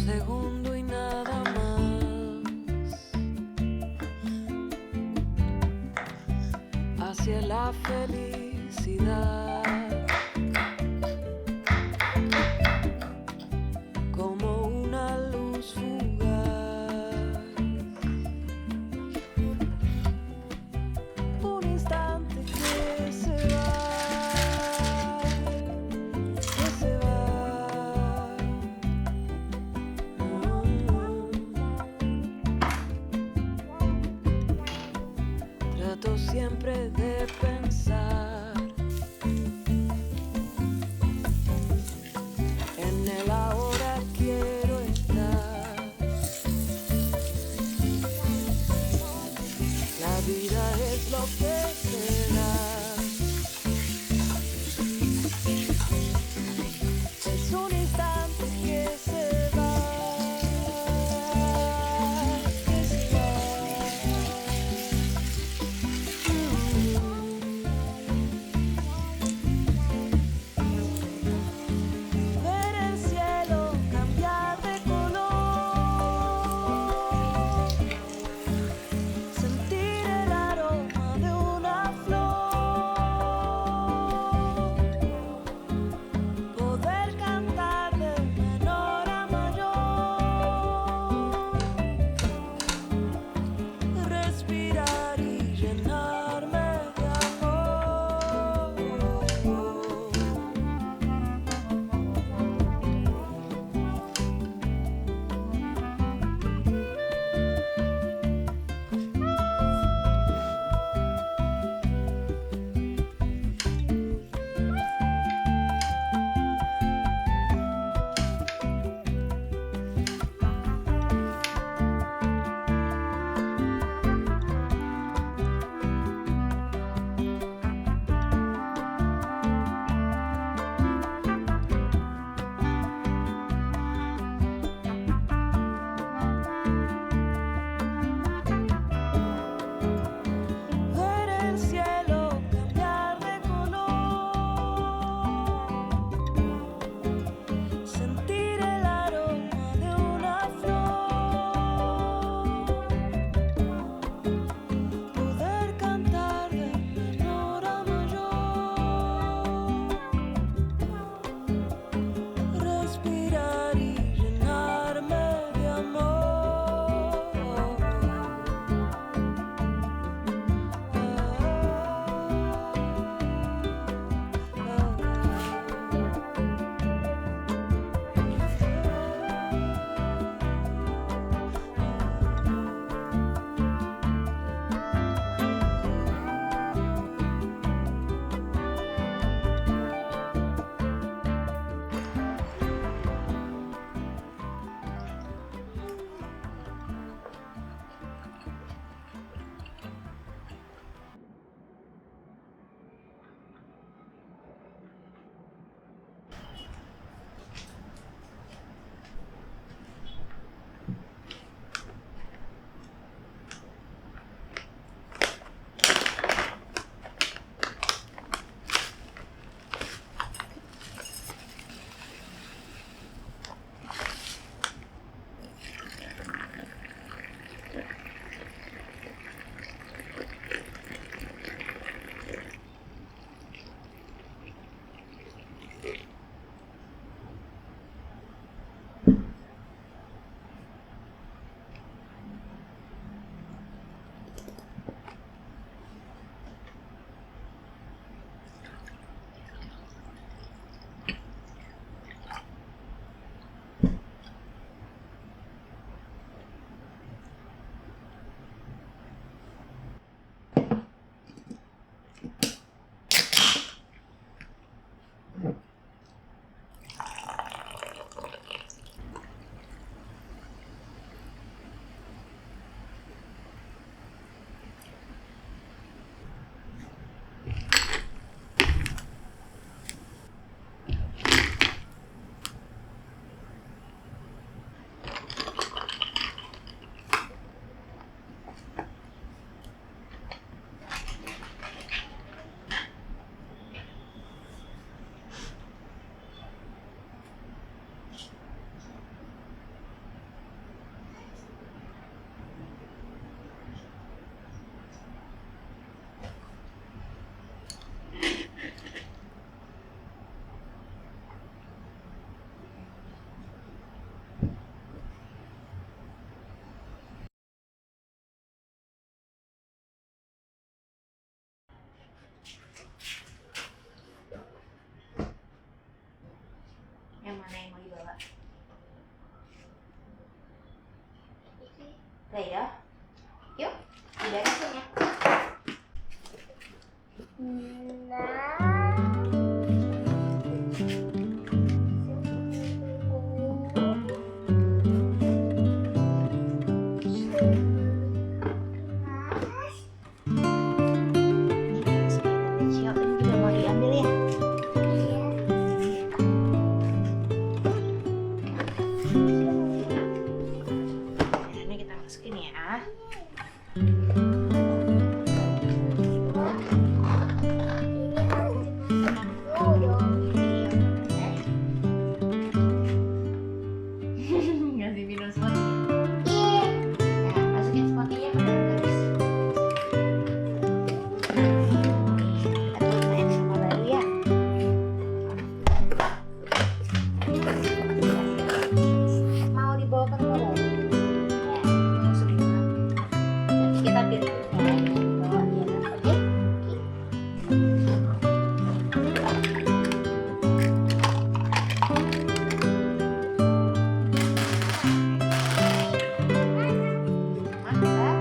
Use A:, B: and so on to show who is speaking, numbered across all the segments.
A: Segundo y nada más hacia la felicidad, como una luz fugaz, un instante que se va, que se va. Trato siempre de pensar en el ahora, quiero estar. La vida es lo que será. Es un instante que se va, que se va. Ver el cielo cambiar de color, sentir el aroma de un
B: Diberesin ya. Cio ini juga mau diambil ya. Ini kita masukin ya. Ngasih minum spot. Nah, masukin spotnya ke dalam garis. Kita main sama baru ya. Mau dibawa ke rumah baru? Ya, masukin dulu. Nanti kita pilih ya, bawa dia. Oke? Mantap.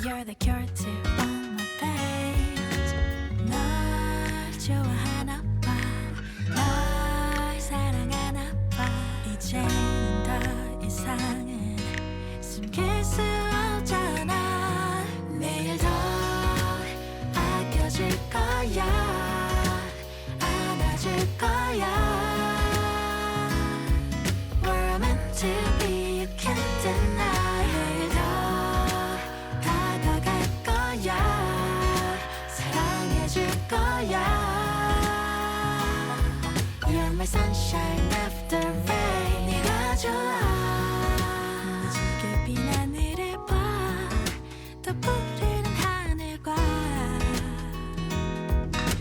A: You're the cure to all my pains. 널 좋아하나 봐. 널 사랑하나 봐. to be, you can't deny. 내일 더 다가갈 거야. 사랑해줄 거야. You're my sunshine after rain. 네가 좋아. 무지개 빈 하늘을 봐. 더 푸르른 하늘과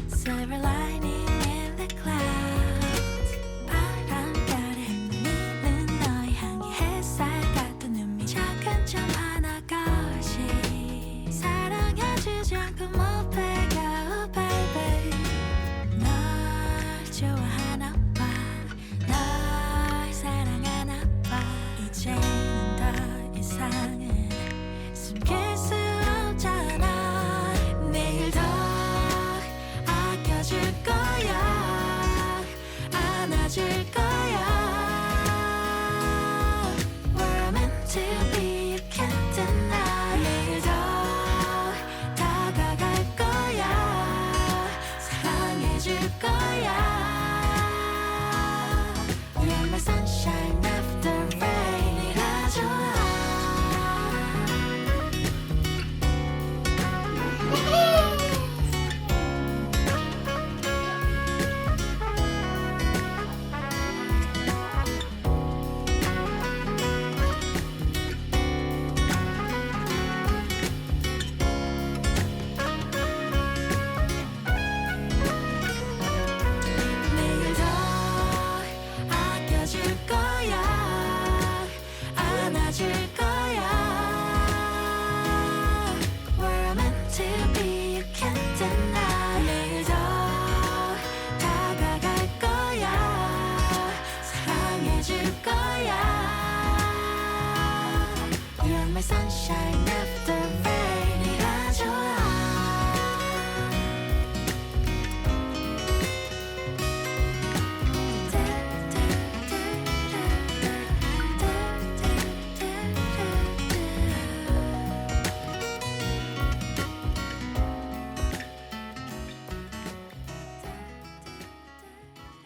A: Silver lining in the clouds. 바람결에 내리는 너의 향기 햇살 같은 눈밑 작은 점 하나같이 사랑해주지 않고 못 배가 oh baby. 널 좋아하나 봐. 널 사랑하나 봐. 이제는 더 이상은 숨길 수 없잖아. 내일 더 아껴줄 거야. 안아줄 거야. We're meant to be, you can't deny. 내일 더 다가갈 거야. 사랑해줄 거야. You're my sunshine after rain. 네가 좋아. 내일 더 아껴줄 거야. 안아줄 거야. We're meant to be, you can't deny. 내일 더 다가갈 거야. 사랑해줄 거야. You're my sunshine